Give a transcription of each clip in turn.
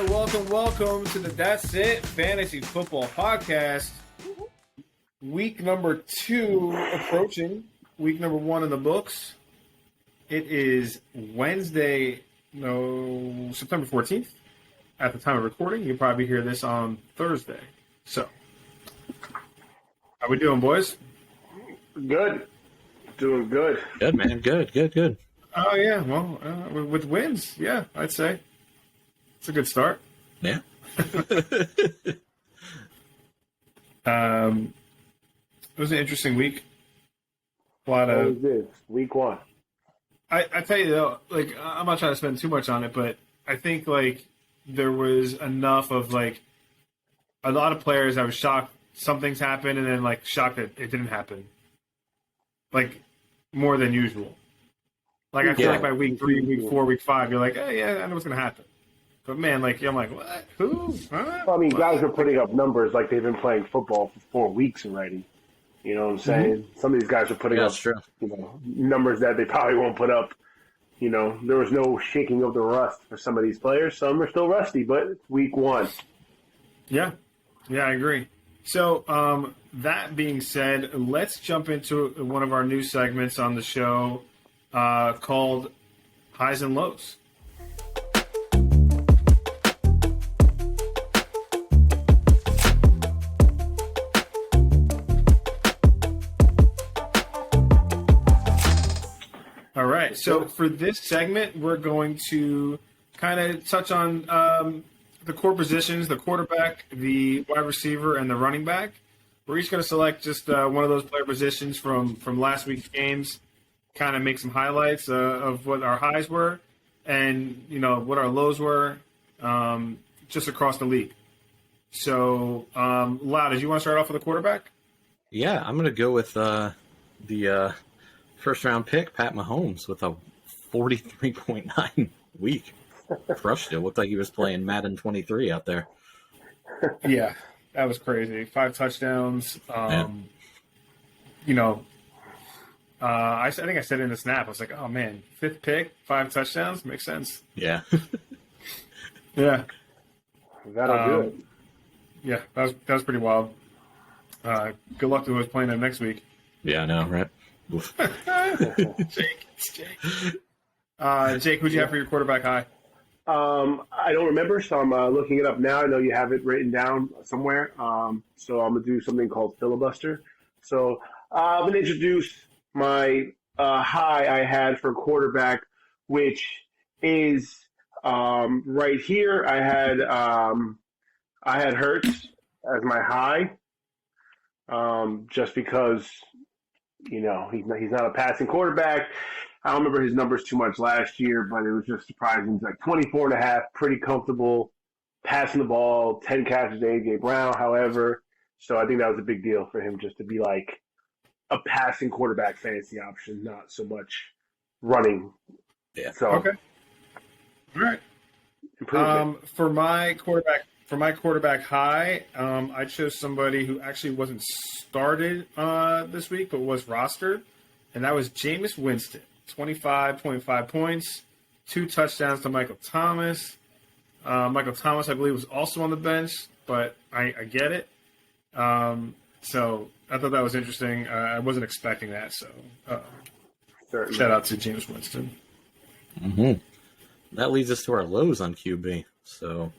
welcome to the That's It Fantasy Football Podcast. Week number 2 approaching. Week number 1 in the books. It is Wednesday, September 14th. At the time of recording, you'll probably hear this on Thursday. So, how we doing, boys? Good. Doing good. Good, man. Good. Oh, yeah. Well, with wins, yeah, I'd say. It's a good start. Yeah. It was an interesting week. What was this? Week 1. I tell you, though, like, I'm not trying to spend too much on it, but I think, like, there was enough of, like, a lot of players I was shocked some things happened and then, like, shocked that it didn't happen. Like, more than usual. Like, I feel like by week 3, week 4, week 5, you're like, oh, yeah, I know what's going to happen. But, man, like, I'm like, what? Who? Huh? Well, I mean, guys are putting up numbers like they've been playing football for 4 weeks already. You know what I'm saying? Mm-hmm. Some of these guys are putting up numbers that they probably won't put up. You know, there was no shaking of the rust for some of these players. Some are still rusty, but it's week 1. Yeah, I agree. So, that being said, let's jump into one of our new segments on the show called Highs and Lows. All right, so for this segment, we're going to kind of touch on the core positions, the quarterback, the wide receiver, and the running back. We're each going to select just one of those player positions from last week's games, kind of make some highlights of what our highs were and, you know, what our lows were just across the league. So, Lau, did you want to start off with the quarterback? Yeah, I'm going to go with the first-round pick, Pat Mahomes, with a 43.9 week. Crushed it. Looked like he was playing Madden 23 out there. Yeah, that was crazy. 5 touchdowns. You know, I think I said in the snap, I was like, oh, man, 5th pick, 5 touchdowns? Makes sense. Yeah. Yeah. That'll do it. Yeah, that was pretty wild. Good luck to whoever's playing them next week. Yeah, I know, right? Jake, who'd you have for your quarterback high? I don't remember, so I'm looking it up now. I know you have it written down somewhere. So I'm going to do something called filibuster. So I'm going to introduce my high I had for quarterback, which is right here. I had Hurts as my high, just because, you know, he's not a passing quarterback. I don't remember his numbers too much last year, but it was just surprising. He's like 24.5, pretty comfortable, passing the ball, 10 catches to A.J. Brown, however. So I think that was a big deal for him just to be like a passing quarterback fantasy option, not so much running. Yeah. So, okay. All right. Improvement. For my quarterback high, I chose somebody who actually wasn't started this week, but was rostered, and that was Jameis Winston. 25.5 points, 2 touchdowns to Michael Thomas. Michael Thomas, I believe, was also on the bench, but I get it. So I thought that was interesting. I wasn't expecting that, so shout out to Jameis Winston. Mm-hmm. That leads us to our lows on QB. So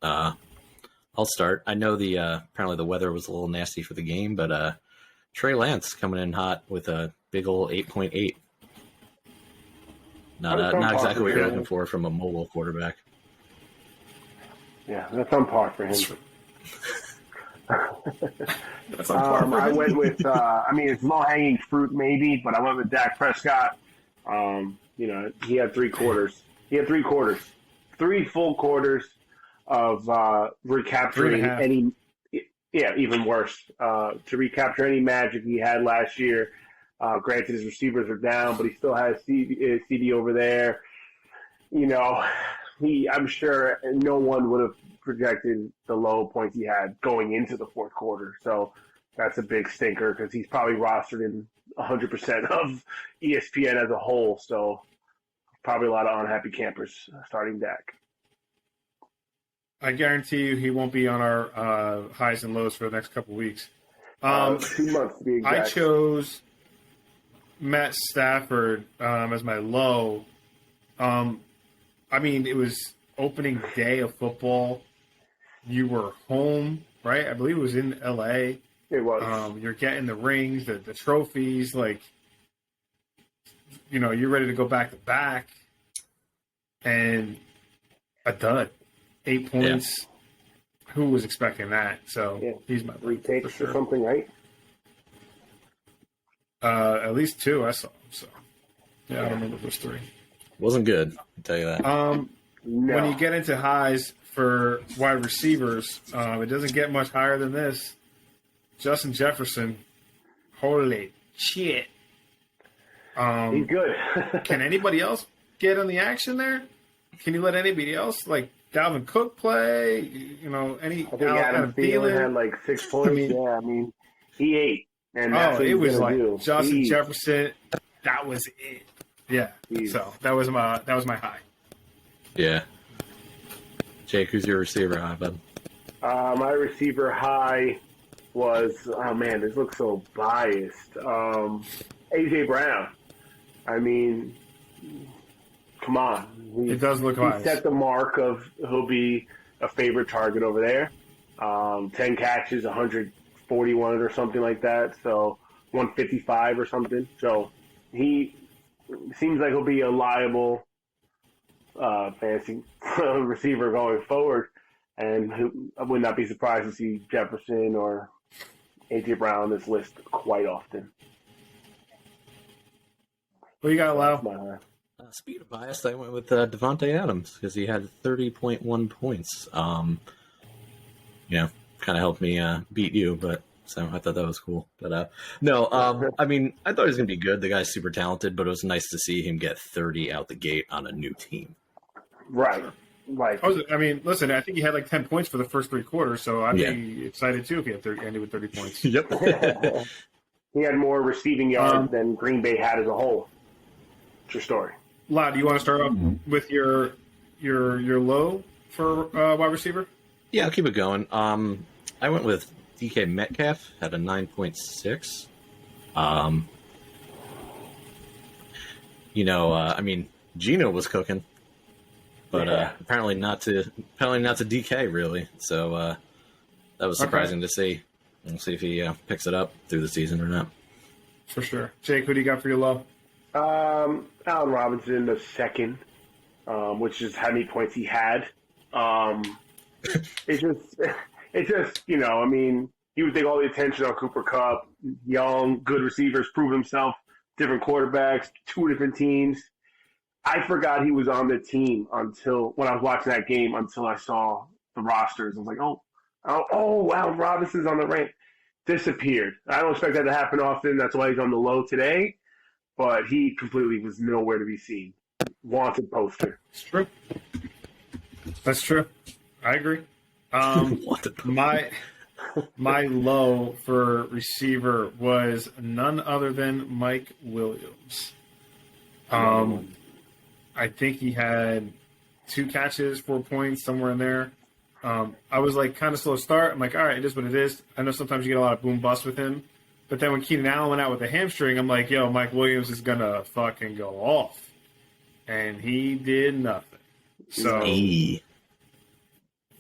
I'll start. I know apparently the weather was a little nasty for the game, but Trey Lance coming in hot with a big old 8.8. Not exactly what you're looking for from a mobile quarterback. Yeah, that's on par for him. That's on par for him. I went with, it's low-hanging fruit maybe, but I went with Dak Prescott. You know, he had 3 quarters. 3 full quarters of recapturing any – yeah, even worse. To recapture any magic he had last year. Granted, his receivers are down, but he still has CD over there. You know, I'm sure no one would have projected the low points he had going into the fourth quarter. So that's a big stinker because he's probably rostered in 100% of ESPN as a whole. So probably a lot of unhappy campers starting Dak. I guarantee you he won't be on our highs and lows for the next couple weeks. 2 months to be exact. I chose Matt Stafford as my low. I mean, it was opening day of football. You were home, right? I believe it was in L.A. It was. You're getting the rings, the trophies, like, you're ready to go back to back. And a dud. 8 points. Yeah. Who was expecting that? So he's my 3 takes for sure. or something, right? At least 2 I saw. So I don't remember those 3. Wasn't good, I'll tell you that. No. When you get into highs for wide receivers, it doesn't get much higher than this. Justin Jefferson, holy shit. He's good. Can anybody else get on the action there? Can you let anybody else, like Dalvin Cook, play? Any I think Adam Thielen had like 6 points. He ate. And that's what it was like do. Justin Jefferson. That was it. Yeah. So that was my high. Yeah. Jake, who's your receiver high, bud? My receiver high was this looks so biased. AJ Brown. I mean, come on. It does look biased. He set the mark of he'll be a favorite target over there. 10 catches, 141 or something like that. So 155 or something. So he seems like he'll be a liable fantasy receiver going forward. And I would not be surprised to see Jefferson or A.J. Brown on this list quite often. What you got, Lau? Speaking of bias, I went with Devontae Adams because he had 30.1 points. Kind of helped me beat you, but so I thought that was cool. But no, I mean, I thought he was going to be good. The guy's super talented, but it was nice to see him get 30 out the gate on a new team. Right. Like, listen, I think he had like 10 points for the first 3 quarters, so I'd be excited too if he had ended with 30 points. Yep. He had more receiving yards than Green Bay had as a whole. True story. Lau, do you want to start off with your low for wide receiver? Yeah, I'll keep it going. I went with DK Metcalf, had a 9.6. Geno was cooking. But apparently not to DK really. So that was surprising to see. We'll see if he picks it up through the season or not. For sure. Jake, who do you got for your low? Allen Robinson the second, which is how many points he had. It's just he would take all the attention on Cooper Kupp, young, good receivers, prove himself, different quarterbacks, 2 different teams. I forgot he was on the team until when I was watching that game, until I saw the rosters. I was like, oh, wow, Robinson's on the rank. Disappeared. I don't expect that to happen often. That's why he's on the low today. But he completely was nowhere to be seen. Wanted poster. It's true. That's true. I agree. My low for receiver was none other than Mike Williams. I think he had 2 catches, 4 points, somewhere in there. I was like kind of slow start. I'm like, all right, it is what it is. I know sometimes you get a lot of boom bust with him. But then when Keenan Allen went out with a hamstring, I'm like, yo, Mike Williams is going to fucking go off. And he did nothing. So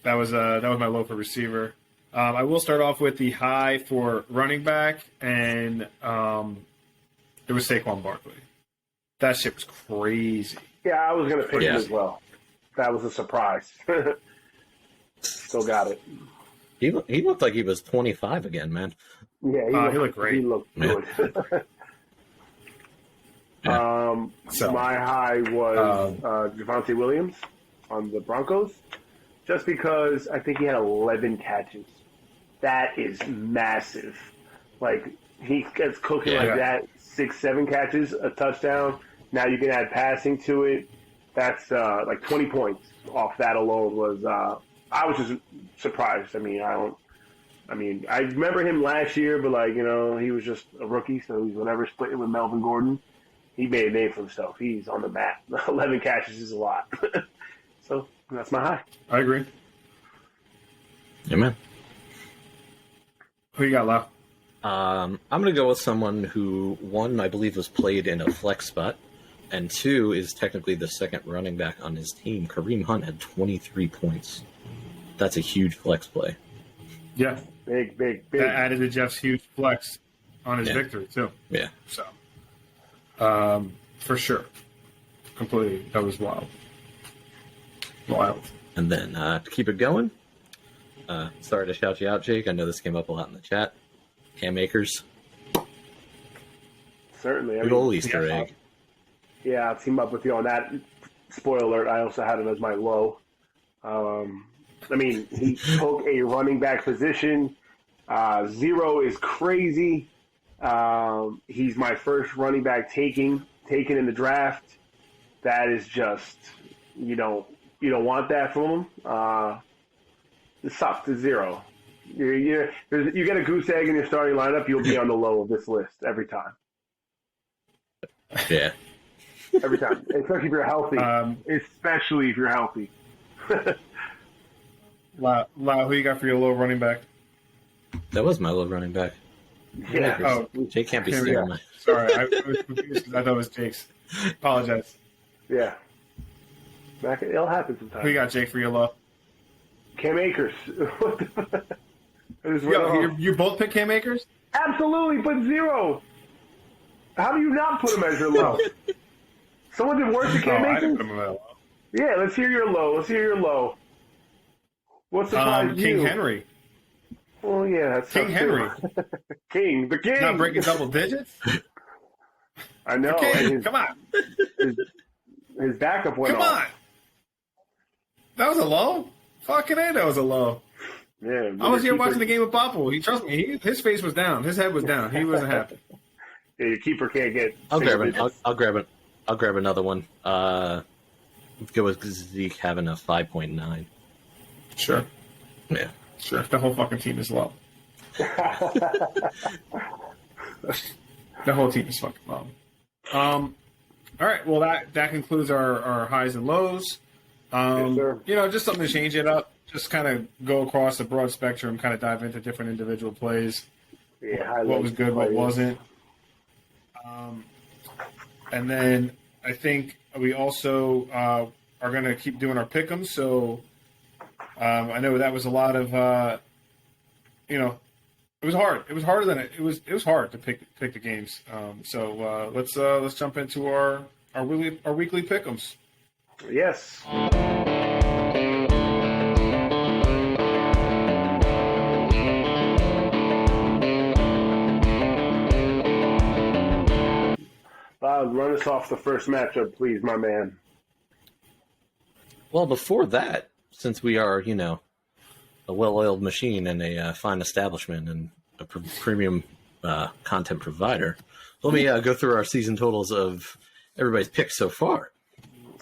that was my low for receiver. I will start off with the high for running back, and it was Saquon Barkley. That shit was crazy. Yeah, I was going to pick him as well. That was a surprise. Still got it. He looked like he was 25 again, man. Yeah, he looked great. He looked good. My high was Javonte Williams on the Broncos, just because I think he had 11 catches. That is massive. Like, he gets cooking like that, 6-7 catches, a touchdown. Now you can add passing to it. That's like 20 points off that alone was I was just surprised. I remember him last year, but he was just a rookie, so he's whenever splitting with Melvin Gordon, he made a name for himself. He's on the map. 11 catches is a lot. So that's my high. I agree. Amen. Who you got, Lau? I'm going to go with someone who, one, I believe was played in a flex spot, and two, is technically the second running back on his team. Kareem Hunt had 23 points. That's a huge flex play. Yeah. Big. That added to Jeff's huge flex on his victory, too. Yeah. So, for sure. Completely. That was wild. Wild. And then to keep it going, sorry to shout you out, Jake. I know this came up a lot in the chat. Cam Akers. Certainly. Good old Easter egg. Yeah, I'll team up with you on that. Spoiler alert, I also had him as my low. He took a running back position. 0 is crazy. He's my first running back taken in the draft. That is just, you don't want that from him. It sucks to 0. You get a goose egg in your starting lineup, you'll be on the low of this list every time. Yeah. Every time. Especially if you're healthy. Especially if you're healthy. Lau, who you got for your low running back? That was my low running back. Yeah. Oh, Jake can't be stealing my... Sorry, I was confused because I thought it was Jake's. Apologize. Yeah. It'll happen sometimes. Who you got, Jake, for your low? Cam Akers. You both pick Cam Akers? Absolutely, but 0. How do you not put him as your low? Someone did worse than Cam I Akers? didn't put him at low. Yeah, let's hear your low. What surprised you? King Henry. Oh, yeah, that's King Henry. The king. Not breaking double digits? I know. Come on. His backup went Come on. That was a low? Fucking A, that was a low. Yeah, I was here watching the game with Popple. Trust me, his face was down. His head was down. He wasn't happy. Yeah, your keeper can't get. I'll grab it. I'll grab it. I'll grab another one. Let's go with Zeke having a 5.9. Sure. Yeah. Sure. The whole fucking team is low. The whole team is fucking low. All right. Well, that concludes our highs and lows. Yes, sir. Just something to change it up. Just kind of go across the broad spectrum, kind of dive into different individual plays. Yeah, what was good, what wasn't. And then I think we also are going to keep doing our pick'ems. So I know that was a lot of, it was hard. It was harder than it was hard to pick the games. So let's jump into our weekly pick'ems. Yes. Run us off the first matchup, please, my man. Well, before that, since we are, a well-oiled machine and a fine establishment and a premium content provider, let me go through our season totals of everybody's picks so far.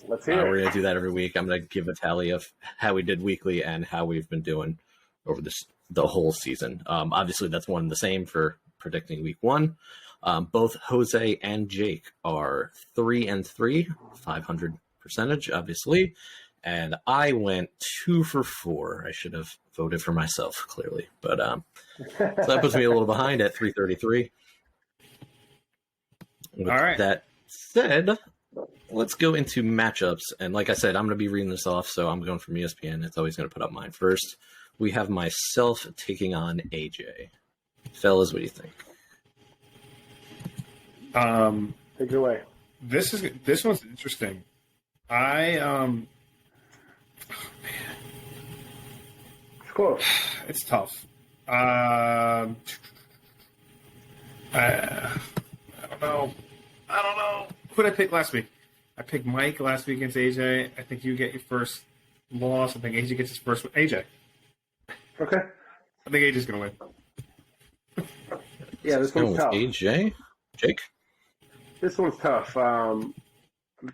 Let's hear it. We're going to do that every week. I'm going to give a tally of how we did weekly and how we've been doing over the whole season. Obviously, that's one and the same for predicting week 1. Both Jose and Jake are 3-3, 500 percentage, obviously. And I went 2 for 4. I should have voted for myself, clearly. But so that puts me a little behind at 333. With All right. That said, let's go into matchups. And like I said, I'm going to be reading this off, so I'm going from ESPN. It's always going to put up mine first. We have myself taking on AJ. Fellas, what do you think? Take it away. This one's interesting. Man, It's close. it's tough. I don't know. Who did I pick last week? I picked Mike last week against AJ. I think you get your first loss. I think AJ gets his first. AJ. Okay. I think AJ's gonna win. Yeah, this one's tough. AJ? Jake? This one's tough.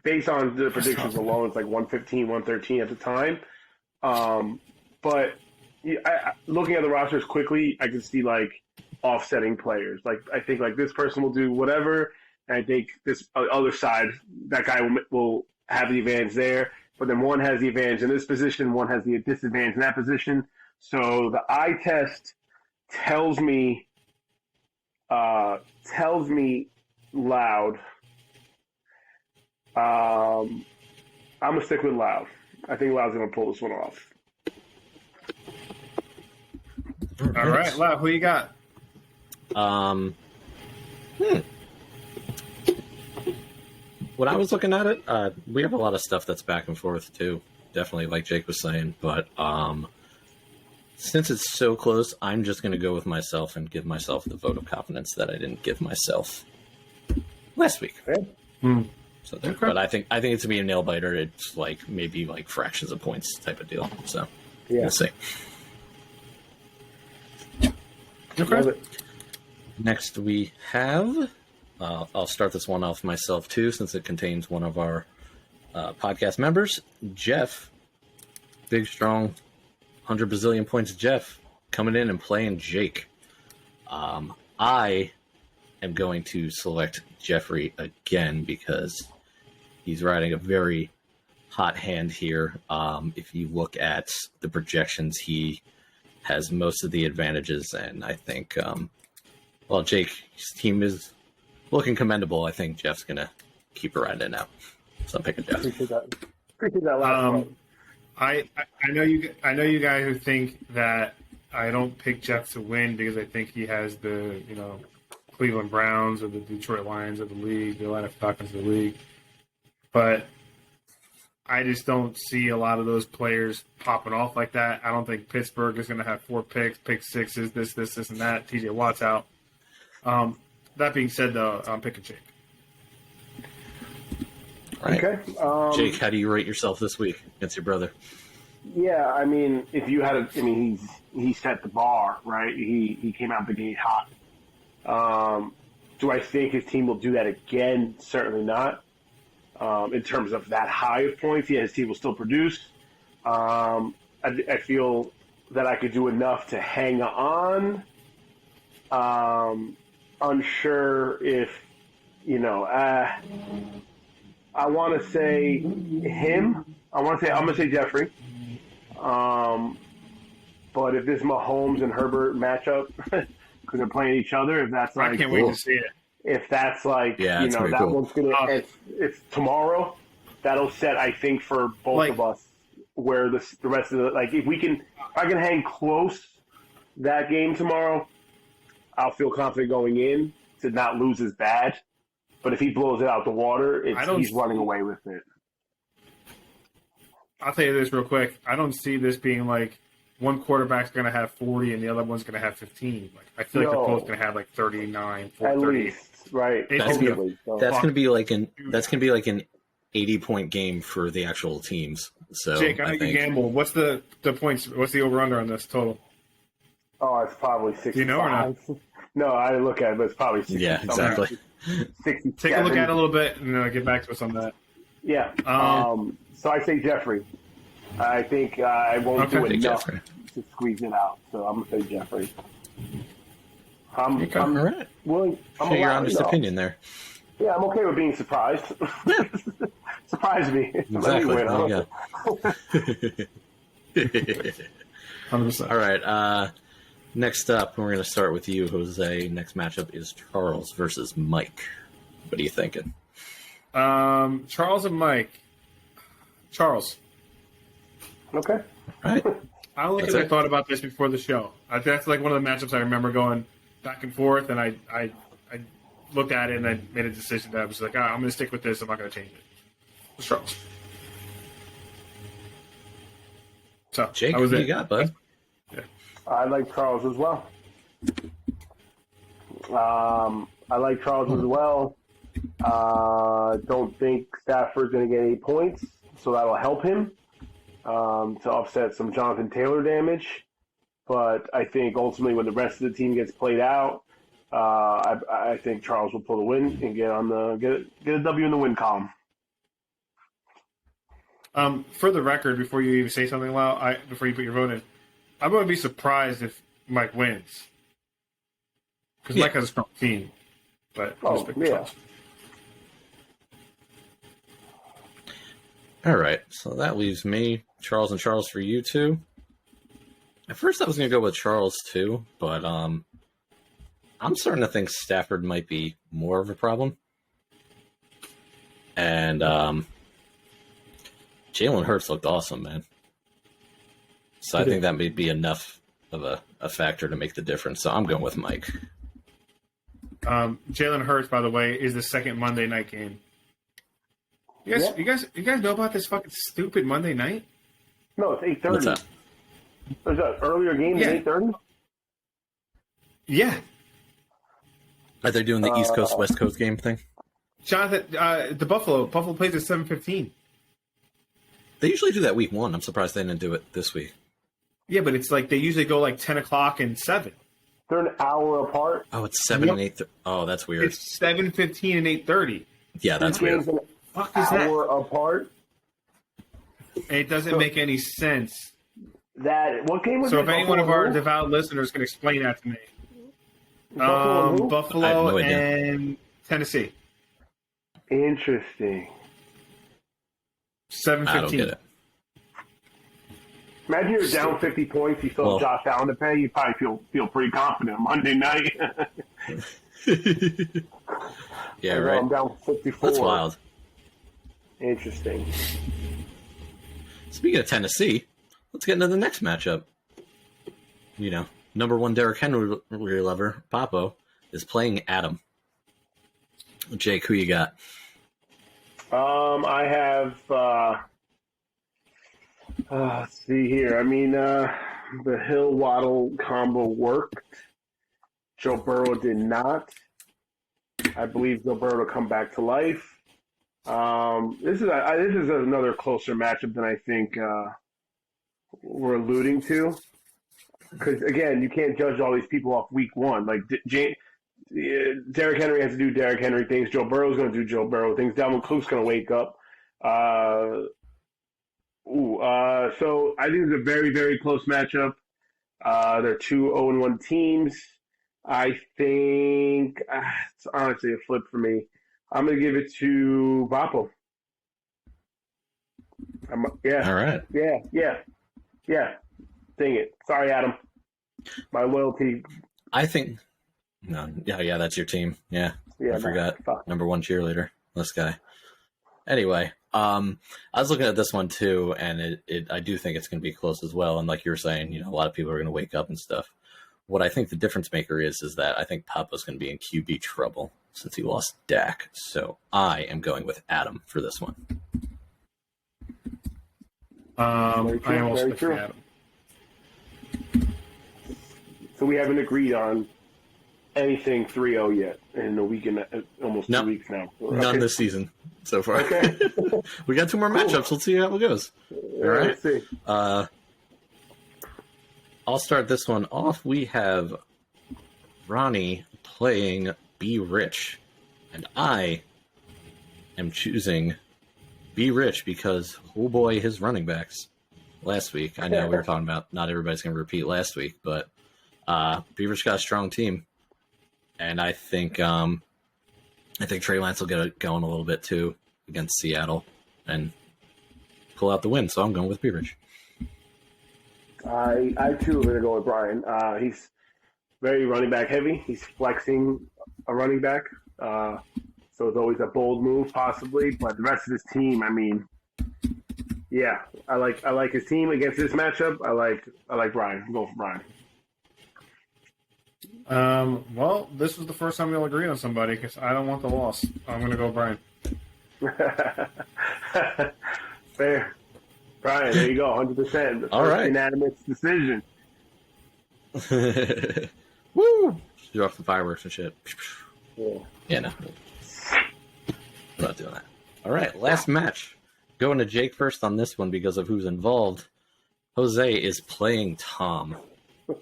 Based on the predictions alone, it's like 115, 113 at the time. But looking at the rosters quickly, I can see like offsetting players. Like I think like this person will do whatever, and I think this other side, that guy will have the advantage there. But then one has the advantage in this position, one has the disadvantage in that position. So the eye test tells me Loud. I'm gonna stick with Loud. I think Loud's gonna pull this one off. All right, Lau, who you got? When I was looking at it, we have a lot of stuff that's back and forth too. Definitely, like Jake was saying, but since it's so close, I'm just going to go with myself and give myself the vote of confidence that I didn't give myself last week. So, but I think it's going to be a nail biter. It's like maybe like fractions of points type of deal. So we'll see. Okay. Next, we have. I'll start this one off myself too, since it contains one of our podcast members, Jeff. Big, strong, 100 bazillion points. Jeff coming in and playing Jake. I am going to select Jeffrey again because he's riding a very hot hand here. If you look at the projections, he has most of the advantages, and I think, Jake's team is looking commendable. I think Jeff's gonna keep her right in now, so I'm picking Jeff. Appreciate that last one. I know you guys who think that I don't pick Jeff to win because I think he has the Cleveland Browns or the Detroit Lions of the league, the Atlanta Falcons of the league, but I just don't see a lot of those players popping off like that. I don't think Pittsburgh is going to have 4 picks, pick sixes, this, and that. TJ Watt's out. That being said, though, I'm picking Jake. Right. Okay. Jake, how do you rate yourself this week against your brother? Yeah, I mean, if you had he set the bar, right? He came out the gate hot. Do I think his team will do that again? Certainly not. In terms of that high of points, yeah, his team will still produce. I feel that I could do enough to hang on. Unsure if, I want to say him. I'm going to say Jeffrey. But if this Mahomes and Herbert matchup, because they're playing each other, if that's like, I can't wait to see it. If that's like, that cool. One's going to, it's tomorrow, that'll set, I think, for both of us where the rest of if I can hang close that game tomorrow, I'll feel confident going in to not lose as bad. But if he blows it out the water, he's running away with it. I'll tell you this real quick. I don't see this being like one quarterback's going to have 40 and the other one's going to have 15. Like I feel like they're both going to have like 39, 40, 38. Right. That's going to be like an 80-point game for the actual teams. So Jake, I know you gamble. What's the points? What's the over/under on this total? Oh, it's probably 65. Do you know or not? No, I didn't look at it, but it's probably 60. Yeah, exactly. 67. Take a look at it a little bit and get back to us on that. Yeah. So I say Jeffrey. I think I won't do enough to squeeze it out. So I'm going to say Jeffrey. I'm all right. willing. Share your honest opinion there. Yeah, I'm okay with being surprised. Surprise me. Exactly. There you go. 100%. All right. Next up, we're going to start with you, Jose. Next matchup is Charles versus Mike. What are you thinking? Charles and Mike. Charles. Okay. All right. I don't think I thought about this before the show. That's like one of the matchups I remember going back and forth, and I looked at it and I made a decision that I was like, I'm going to stick with this. I'm not going to change it. It's Charles. So, Jake, what do you got, bud? Yeah. I like Charles as well. Don't think Stafford's going to get any points, so that'll help him to offset some Jonathan Taylor damage. But I think ultimately when the rest of the team gets played out, I think Charles will pull the win and get a W in the win column. For the record, before you even say something, Lau, before you put your vote in, I'm going to be surprised if Mike wins. Because Mike has a strong team. But I'll just pick Charles. All right. So that leaves me, Charles and Charles for you two. At first, I was going to go with Charles too, but I'm starting to think Stafford might be more of a problem. And Jalen Hurts looked awesome, man. So I think that may be enough of a factor to make the difference. So I'm going with Mike. Jalen Hurts, by the way, is the second Monday night game. You guys know about this fucking stupid Monday night? No, it's 8:30. What's that? There's an earlier game Yeah. at 8:30? Yeah. Are they doing the East Coast West Coast game thing? Jonathan, the Buffalo plays at 7:15. They usually do that week 1. I'm surprised they didn't do it this week. Yeah, but it's like they usually go like 10 o'clock and 7. They're an hour apart. Oh, it's 7 and 8. Oh, that's weird. It's 7:15 and 8:30. Yeah, that's weird. An Fuck is that? hour apart. It doesn't make any sense. What game was So it? if any one of our Buffalo? devout listeners can explain that to me. Buffalo who? I have Buffalo no idea. and Tennessee. Interesting. 7:15. I don't get it. Imagine you're down 50 points. You still have Josh Allen to pay. You probably feel pretty confident Monday night. Yeah, I'm right. down 54. That's wild. Interesting. Speaking of Tennessee, let's get into the next matchup. You know, number 1 Derrick Henry lover, Papo, is playing Adam. Jake, who you got? I have. Let's see here. I mean, the Hill Waddle combo worked. Joe Burrow did not. I believe Joe Burrow will come back to life. This is another closer matchup than I think we're alluding to. Because again, you can't judge all these people off week 1. Like Derrick Henry has to do Derrick Henry things. Joe Burrow's going to do Joe Burrow things. Dalvin Cook's going to wake up. So I think it's a very, very close matchup. They're 2 0-1 teams. I think it's honestly a flip for me. I'm going to give it to Vapo. All right. Yeah. Dang it. Sorry, Adam. My loyalty. I think. No, yeah, that's your team. Yeah, I forgot. Fuck. Number 1 cheerleader. This guy. Anyway, I was looking at this one too, and I do think it's going to be close as well. And like you were saying, you know, a lot of people are going to wake up and stuff. What I think the difference maker is that I think Papa's going to be in QB trouble since he lost Dak. So I am going with Adam for this one. I am also very true. Adam. So we haven't agreed on anything 3-0 yet in a week and almost 2 weeks now. None this season so far. Okay. We got 2 more matchups. Let's see how it goes. All right. Let's see. I'll start this one off. We have Ronnie playing Be Rich, and I am choosing Be Rich because, oh boy, his running backs last week. I know we were talking about not everybody's going to repeat last week, but Be Rich got a strong team, and I think Trey Lance will get it going a little bit too against Seattle and pull out the win. So I'm going with Be Rich. I too am going to go with Brian. He's very running back heavy. He's flexing a running back. So it's always a bold move possibly, but the rest of his team, I mean, yeah, I like his team against this matchup. I like Brian. I'm going for Brian. Well, this was the first time we'll agree on somebody because I don't want the loss. I'm going to go Brian. Fair. Brian, there you go, 100%. All right. Unanimous decision. Woo! You're off the fireworks and shit. Yeah. Yeah, no. I'm not doing that. All right, last match. Going to Jake first on this one because of who's involved. Jose is playing Tom.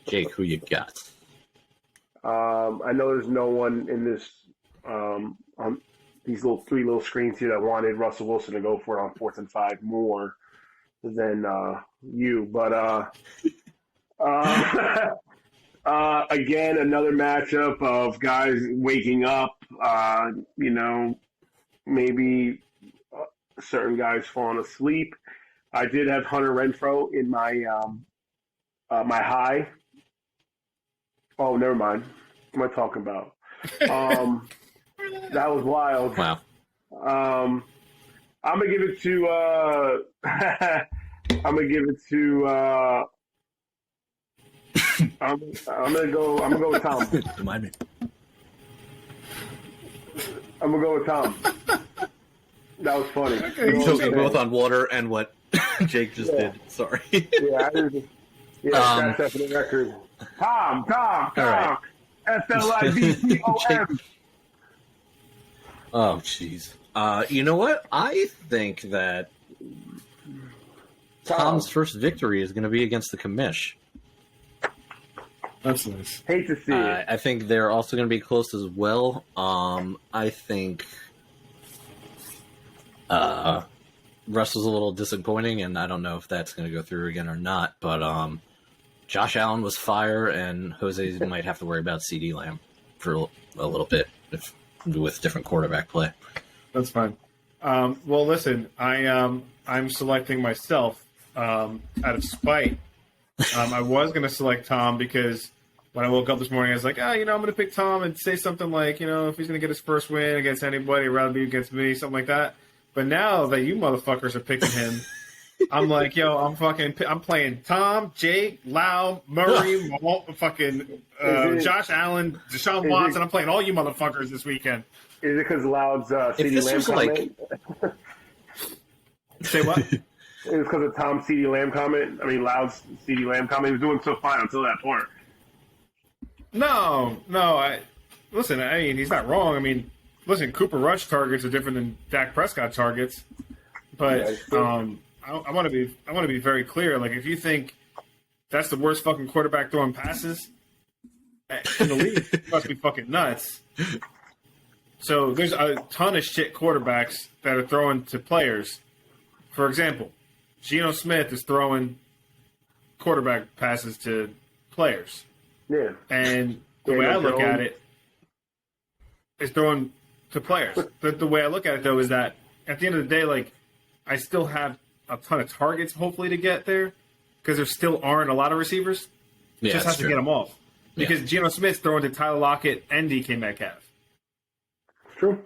Jake, who you got? I know there's no one in this on these three little screens here that wanted Russell Wilson to go for it on 4th and 5 more than you, but again, another matchup of guys waking up. Maybe certain guys falling asleep. I did have Hunter Renfrow in my My high. Oh, never mind. What am I talking about? That was wild. Wow. I'm gonna give it to. I'm gonna give it to. I'm gonna go with Tom. Remind me. I'm gonna go with Tom. That was funny. Okay. So we're both on water and what Jake just did. Sorry. Yeah, scratch that for the record. Tom. All right. SLIVCOM. Oh, jeez. You know what? I think that Tom's first victory is going to be against the commish. That's nice. Hate to see it. I think they're also going to be close as well. I think Russ was a little disappointing, and I don't know if that's going to go through again or not. But Josh Allen was fire, and Jose might have to worry about CD Lamb for a little bit with different quarterback play. That's fine. Well, listen, I'm selecting myself out of spite. I was going to select Tom because when I woke up this morning, I was like, I'm going to pick Tom and say something like, if he's going to get his first win against anybody, it'd rather be against me, something like that. But now that you motherfuckers are picking him, I'm like, I'm playing Tom, Jake, Lau, Murray, Josh Allen, Deshaun Watson. I'm playing all you motherfuckers this weekend. Is it because Loud's CD Lamb comment? Say what? It was because of Tom's CD Lamb comment. I mean, Loud's CD Lamb comment. He was doing so fine until that point. No. Listen, he's not wrong. I mean, listen, Cooper Rush targets are different than Dak Prescott targets. But I want to be very clear. Like, if you think that's the worst fucking quarterback throwing passes in the league, you must be fucking nuts. So there's a ton of shit quarterbacks that are throwing to players. For example, Geno Smith is throwing quarterback passes to players. Yeah. And the way I look at it is throwing to players. The way I look at it, though, is that at the end of the day, like, I still have a ton of targets, hopefully, to get there because there still aren't a lot of receivers. Yeah, Just has to get them off. Because Yeah. Geno Smith's throwing to Tyler Lockett and DK Metcalf. True.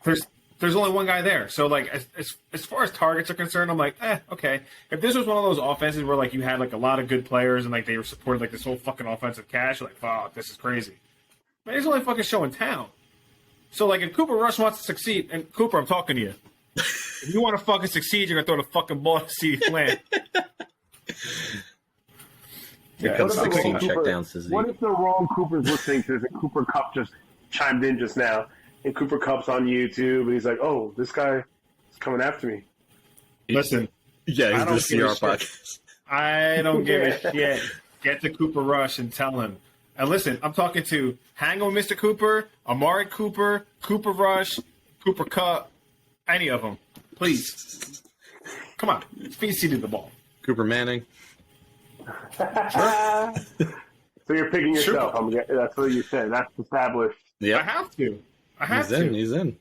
There's only one guy there. So, like, as far as targets are concerned, I'm like, okay. If this was one of those offenses where, like, you had, like, a lot of good players and, like, they were supported, like, this whole fucking offensive cash, you're like, fuck, this is crazy. Man, he's only fucking showing town. So, like, if Cooper Rush wants to succeed, and Cooper, I'm talking to you. If you want to fucking succeed, you're going to throw the fucking ball to CD Lamb. Here comes 16 checkdowns to Zeke. What if the wrong Cooper's listening to this and Cooper Cup just chimed in just now? And Cooper Cup's on YouTube, and he's like, "Oh, this guy is coming after me." Listen. Yeah, I he's the don't CR give a podcast. I don't give a shit. Get to Cooper Rush and tell him. And listen, I'm talking to Hang on Mr. Cooper, Amari Cooper, Cooper Rush, Cooper Cup, any of them. Please. Come on. Feed seated the ball. Cooper Manning. So you're picking yourself. Sure. That's what you said. That's established. Yeah, I have to. I have to. He's in.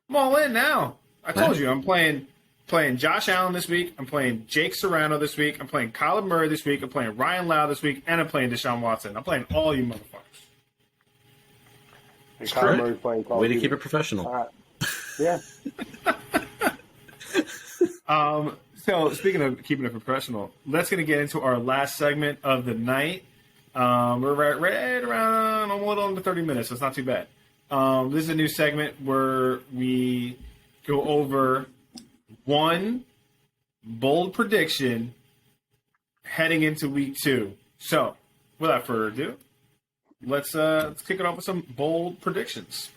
I'm all in now. I told you, I'm playing Josh Allen this week. I'm playing Jake Serrano this week. I'm playing Kyler Murray this week. I'm playing Ryan Lau this week. And I'm playing Deshaun Watson. I'm playing all you motherfuckers. And Kyler Murray's playing Call Way of to Duty. keep it professional. Yeah. So speaking of keeping it professional, let's gonna get into our last segment of the night. We're right around a little under 30 minutes, so it's not too bad. This is a new segment where we go over one bold prediction heading into week 2. So, without further ado, let's kick it off with some bold predictions.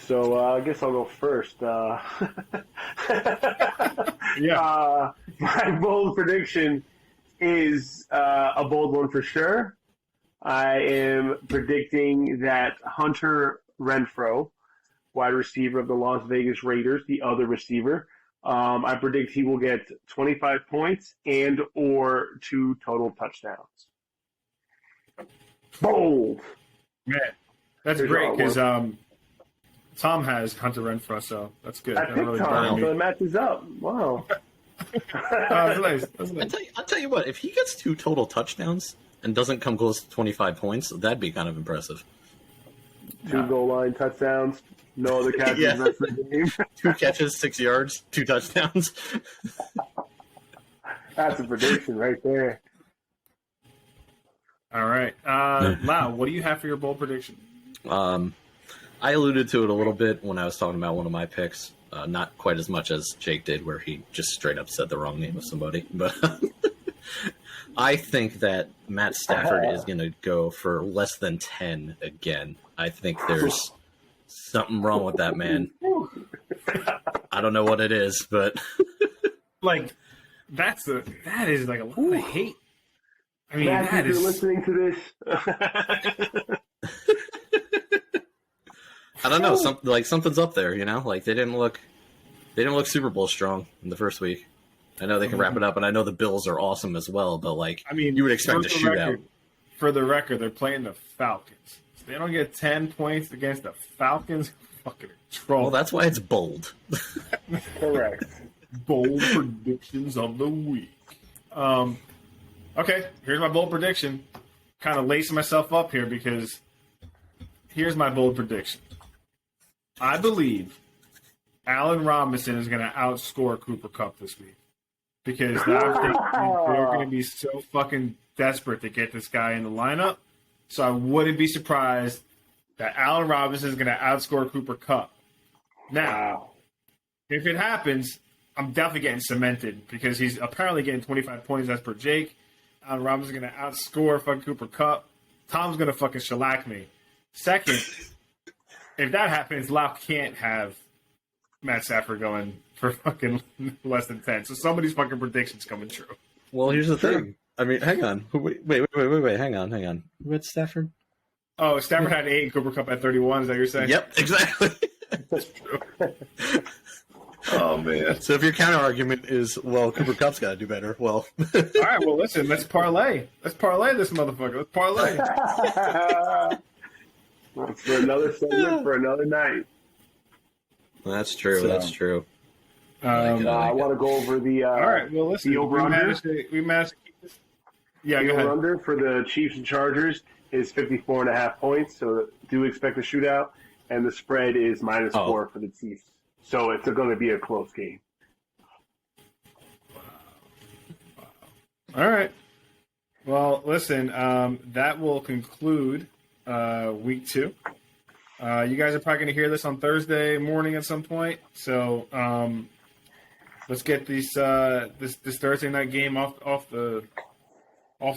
So I guess I'll go first. Yeah. My bold prediction is a bold one for sure. I am predicting that Hunter Renfrow, wide receiver of the Las Vegas Raiders, the other receiver, I predict he will get 25 points and or 2 total touchdowns. Bold. Man, that's Here's great our because Tom has Hunter Renfrow, so that's good. I That picked really Tom, burned so me. it matches up. Wow. That's nice. That's nice. I'll tell you what, if he gets 2 total touchdowns and doesn't come close to 25 points, that'd be kind of impressive. 2 goal line touchdowns. No other catches Yeah. the rest of the game. 2 catches, 6 yards, 2 touchdowns. That's a prediction right there. All right. Lau, what do you have for your bold prediction? I alluded to it a little bit when I was talking about one of my picks. Not quite as much as Jake did, where he just straight up said the wrong name of somebody. But I think that Matt Stafford is going to go for less than 10 again. I think there's something wrong with that man. I don't know what it is, but Like, that is like a lot of hate. I mean, Matt, that if you're is. listening to this. I don't know. Something's up there, you know. Like they didn't look Super Bowl strong in the first week. I know they can wrap it up, and I know the Bills are awesome as well. But like, I mean, you would expect a for the shootout. record- For the record, they're playing the Falcons. If they don't get 10 points against the Falcons, fucking troll. Well, that's why it's bold. Correct. Bold predictions of the week. Okay, here's my bold prediction. Kind of lacing myself up here because here's my bold prediction. I believe Allen Robinson is going to outscore Cooper Kupp this week because I think they're going to be so fucking desperate to get this guy in the lineup. So I wouldn't be surprised that Allen Robinson is going to outscore Cooper Kupp. Now, Wow. if it happens, I'm definitely getting cemented because he's apparently getting 25 points as per Jake. Allen Robinson's going to outscore fucking Cooper Kupp. Tom's going to fucking shellac me. Second, if that happens, Lau can't have Matt Stafford going for fucking less than 10. So somebody's fucking prediction's coming true. Well, here's the thing. I mean, hang on. Wait. Hang on. Who had Stafford? Oh, Stafford had 8 and Cooper Kupp at 31. Is that what you're saying? Yep, exactly. That's true. Oh, man. So if your counter argument is, well, Cooper Kupp's got to do better, well, All right, well, listen, let's parlay. Let's parlay this motherfucker. Let's parlay. That's for another segment for another night. that's true. So- That's true. I want to go over the All right, well, listen, the over-under. we managed to keep this. Yeah, The go ahead. over-under for the Chiefs and Chargers is 54.5 points, so do expect a shootout, and the spread is -4 for the Chiefs. So it's going to be a close game. All right. Well, listen, that will conclude week 2. You guys are probably going to hear this on Thursday morning at some point. So let's get this Thursday night game off the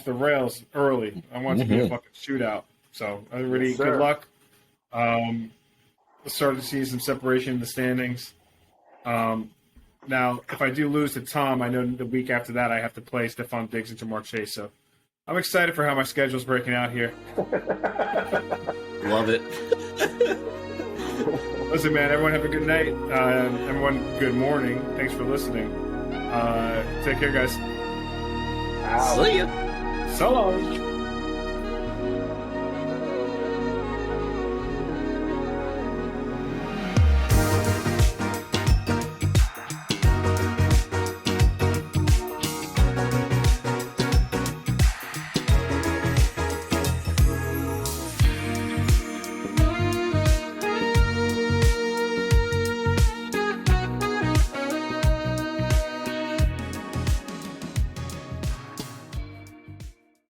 rails early. I want it to be a fucking shootout. So everybody, Yes, sir. good luck. Let's start to see some separation in the standings. Now, if I do lose to Tom, I know the week after that I have to play Stephon Diggs and Jamar Chase. So I'm excited for how my schedule's breaking out here. Love it. Listen, man, everyone have a good night. Everyone, good morning. Thanks for listening. Take care, guys. Ow. See ya. So long.